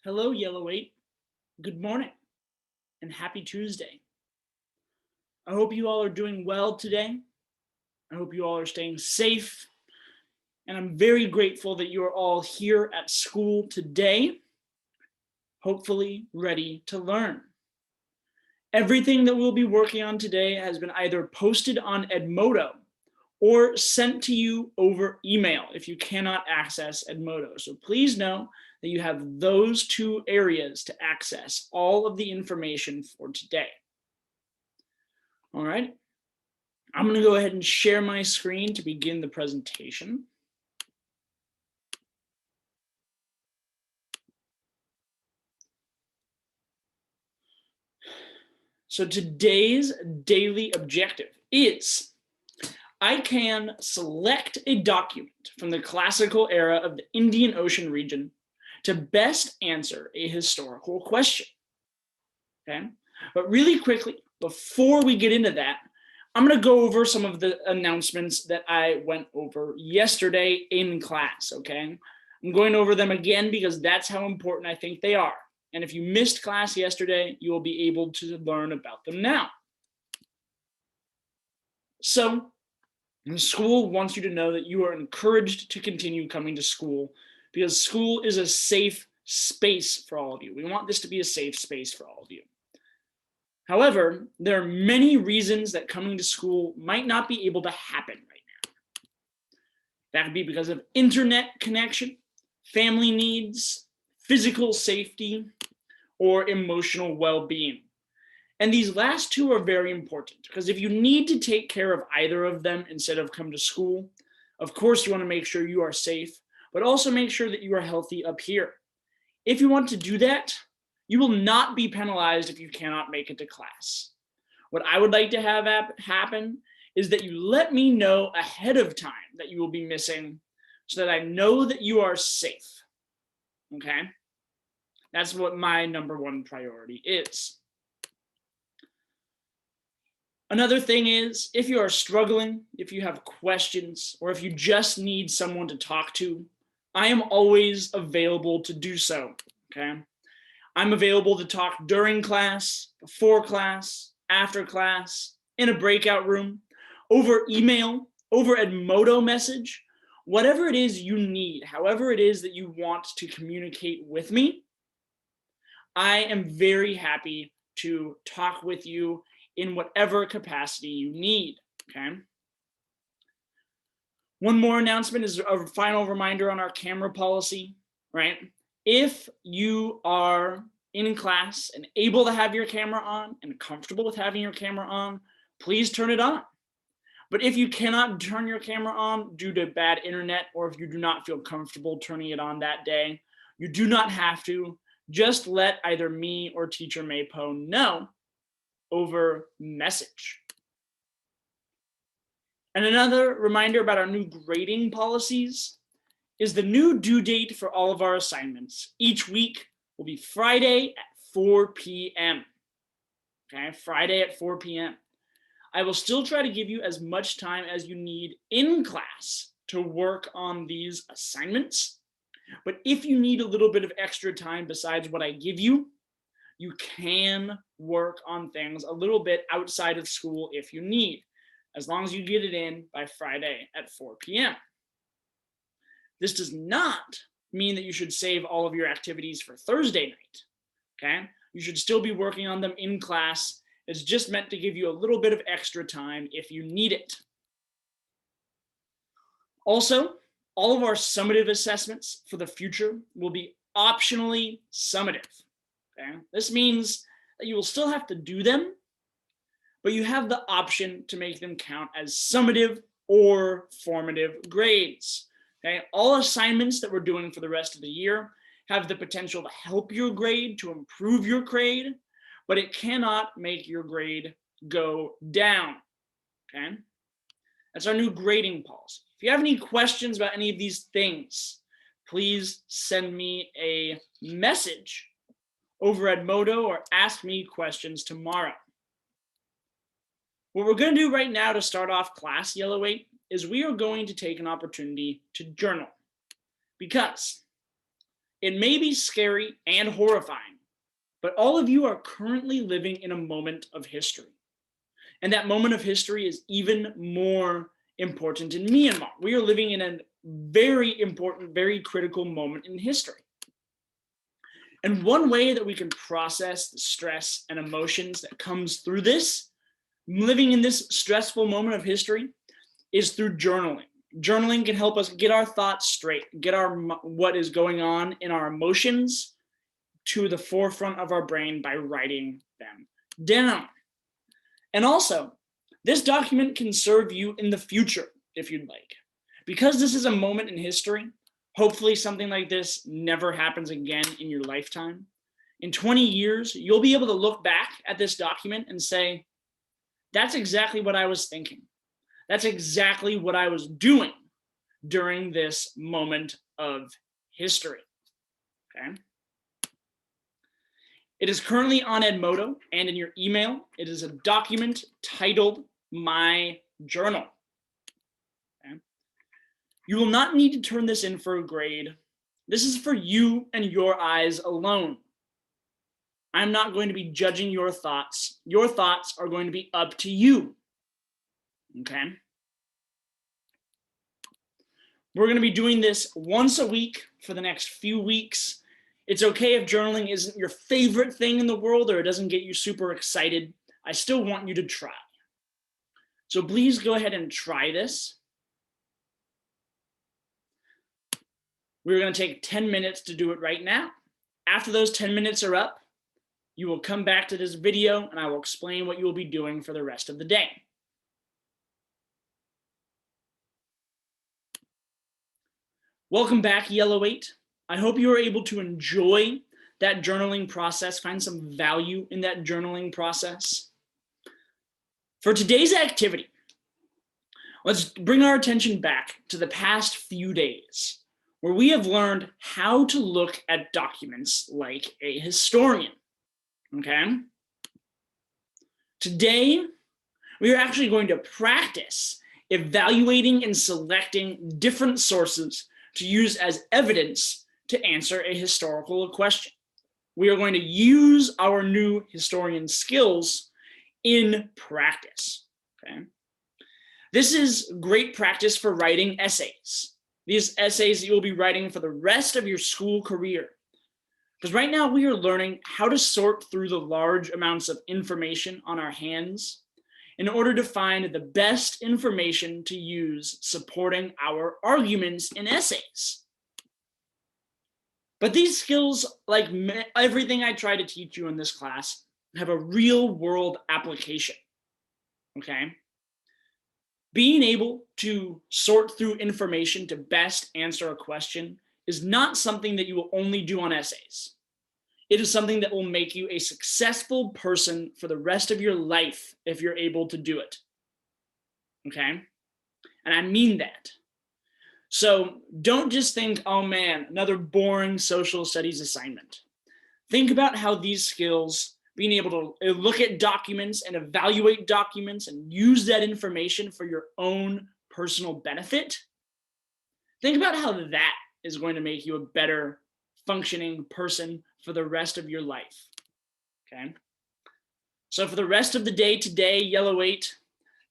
Hello, Yellow 8. Good morning and happy Tuesday. I hope you all are doing well today. I hope you all are staying safe. And I'm very grateful that you are all here at school today, hopefully ready to learn. Everything that we'll be working on today has been either posted on Edmodo or sent to you over email if you cannot access Edmodo. So please know that you have those two areas to access all of the information for today. All right, I'm going to go ahead and share my screen to begin the presentation. So today's daily objective is I can select a document from the classical era of the Indian Ocean region to best answer a historical question. Okay, but really quickly, before we get into that, I'm going to go over some of the announcements that I went over yesterday in class, okay? I'm going over them again because that's how important I think they are. And if you missed class yesterday, you will be able to learn about them now. So, the school wants you to know that you are encouraged to continue coming to school because school is a safe space for all of you. We want this to be a safe space for all of you. However, there are many reasons that coming to school might not be able to happen right now. That could be because of internet connection, family needs, physical safety, or emotional well-being. And these last two are very important because if you need to take care of either of them instead of come to school, of course you want to make sure you are safe, but also make sure that you are healthy up here. If you want to do that, you will not be penalized if you cannot make it to class. What I would like to have happen is that you let me know ahead of time that you will be missing so that I know that you are safe. Okay? That's what my number one priority is. Another thing is, if you are struggling, if you have questions, or if you just need someone to talk to, I am always available to do so, okay? I'm available to talk during class, before class, after class, in a breakout room, over email, over Edmodo message, whatever it is you need, however it is that you want to communicate with me, I am very happy to talk with you in whatever capacity you need, okay? One more announcement is a final reminder on our camera policy, right? If you are in class and able to have your camera on and comfortable with having your camera on, please turn it on. But if you cannot turn your camera on due to bad internet, or if you do not feel comfortable turning it on that day, you do not have to. Just let either me or Teacher Maypo know over message. And another reminder about our new grading policies is the new due date for all of our assignments each week will be Friday at 4 p.m. Okay, Friday at 4 p.m. I will still try to give you as much time as you need in class to work on these assignments. But if you need a little bit of extra time besides what I give you, you can work on things a little bit outside of school if you need, as long as you get it in by Friday at 4 p.m. This does not mean that you should save all of your activities for Thursday night, okay? You should still be working on them in class. It's just meant to give you a little bit of extra time if you need it. Also, all of our summative assessments for the future will be optionally summative. Okay? This means that you will still have to do them, but you have the option to make them count as summative or formative grades. Okay? All assignments that we're doing for the rest of the year have the potential to help your grade, to improve your grade, but it cannot make your grade go down. Okay? That's our new grading policy. If you have any questions about any of these things, please send me a message over at Edmodo or ask me questions tomorrow. What we're going to do right now to start off class, Yellow 8, is we are going to take an opportunity to journal. Because It may be scary and horrifying, but all of you are currently living in a moment of history. And that moment of history is even more important in Myanmar. We are living in a very important, very critical moment in history. And one way that we can process the stress and emotions that comes through this, living in this stressful moment of history, is through journaling. Journaling can help us get our thoughts straight, get what is going on in our emotions to the forefront of our brain by writing them down. And also, this document can serve you in the future if you'd like. Because this is a moment in history, hopefully something like this never happens again in your lifetime. In 20 years, you'll be able to look back at this document and say, that's exactly what I was thinking. That's exactly what I was doing during this moment of history. Okay. It is currently on Edmodo and in your email. It is a document titled My Journal. Okay. You will not need to turn this in for a grade. This is for you and your eyes alone. I'm not going to be judging your thoughts. Your thoughts are going to be up to you. Okay. We're going to be doing this once a week for the next few weeks. It's okay if journaling isn't your favorite thing in the world or it doesn't get you super excited. I still want you to try. So please go ahead and try this. We're going to take 10 minutes to do it right now. After those 10 minutes are up, you will come back to this video and I will explain what you will be doing for the rest of the day. Welcome back, Yellow 8. I hope you are able to enjoy that journaling process, find some value in that journaling process. For today's activity, let's bring our attention back to the past few days, where we have learned how to look at documents like a historian. Okay? Today, we are actually going to practice evaluating and selecting different sources to use as evidence to answer a historical question. We are going to use our new historian skills in practice. Okay? This is great practice for writing essays. These essays that you'll be writing for the rest of your school career. Because right now we are learning how to sort through the large amounts of information on our hands in order to find the best information to use supporting our arguments in essays. But these skills, like everything I try to teach you in this class, have a real world application. Okay? Being able to sort through information to best answer a question is not something that you will only do on essays. It is something that will make you a successful person for the rest of your life if you're able to do it. Okay? And I mean that. So don't just think, oh man, another boring social studies assignment. Think about how these skills, being able to look at documents and evaluate documents and use that information for your own personal benefit. Think about how that is going to make you a better functioning person for the rest of your life. Okay? So for the rest of the day today, Yellow 8,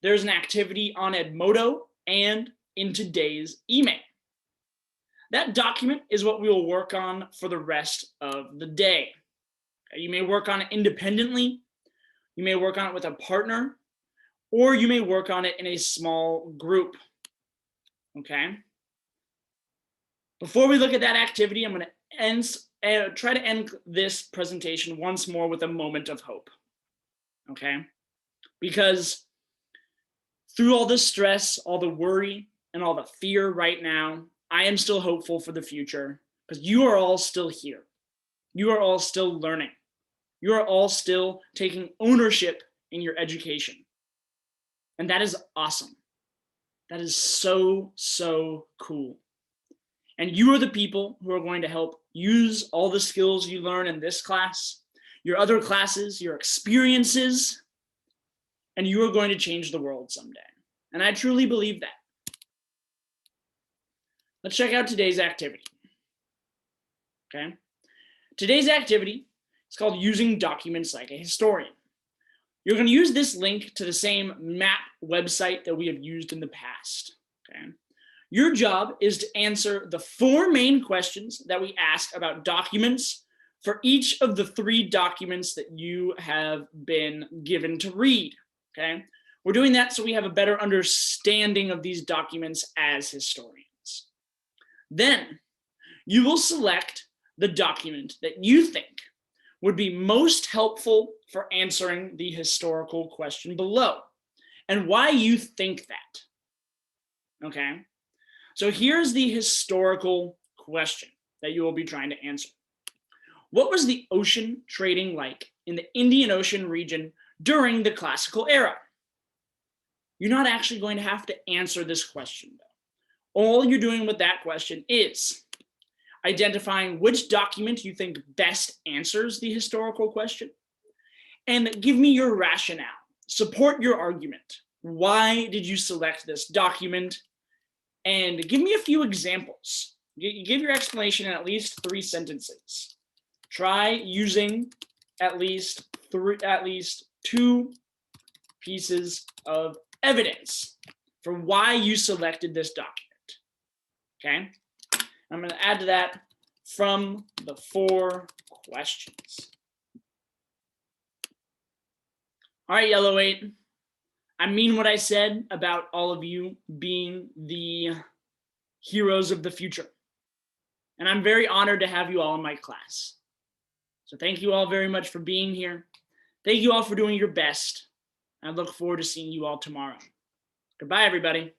there's an activity on Edmodo and in today's email. That document is what we will work on for the rest of the day. You may work on it independently, you may work on it with a partner, or you may work on it in a small group. Okay? Before we look at that activity, I'm going to try to end this presentation once more with a moment of hope. Okay? Because through all the stress, all the worry, and all the fear right now, I am still hopeful for the future because you are all still here. You are all still learning. You are all still taking ownership in your education. And that is awesome. That is so, so cool. And you are the people who are going to help use all the skills you learn in this class, your other classes, your experiences, and you are going to change the world someday. And I truly believe that. Let's check out today's activity. okay? Today's activity is called using documents like a historian. You're going to use this link to the same map website that we have used in the past, okay? Your job is to answer the 4 main questions that we ask about documents for each of the 3 documents that you have been given to read, okay? We're doing that so we have a better understanding of these documents as historians. Then you will select the document that you think would be most helpful for answering the historical question below and why you think that, okay? So here's the historical question that you will be trying to answer. What was the ocean trading like in the Indian Ocean region during the classical era? You're not actually going to have to answer this question, though. All you're doing with that question is identifying which document you think best answers the historical question, and give me your rationale. Support your argument. Why did you select this document? And give me a few examples. Give your explanation in at least 3 sentences. Try using at least 2 pieces of evidence for why you selected this document. Okay? I'm going to add to that from the 4 questions. All right, Yellow 8. I mean what I said about all of you being the heroes of the future. And I'm very honored to have you all in my class. So thank you all very much for being here. Thank you all for doing your best. I look forward to seeing you all tomorrow. Goodbye, everybody.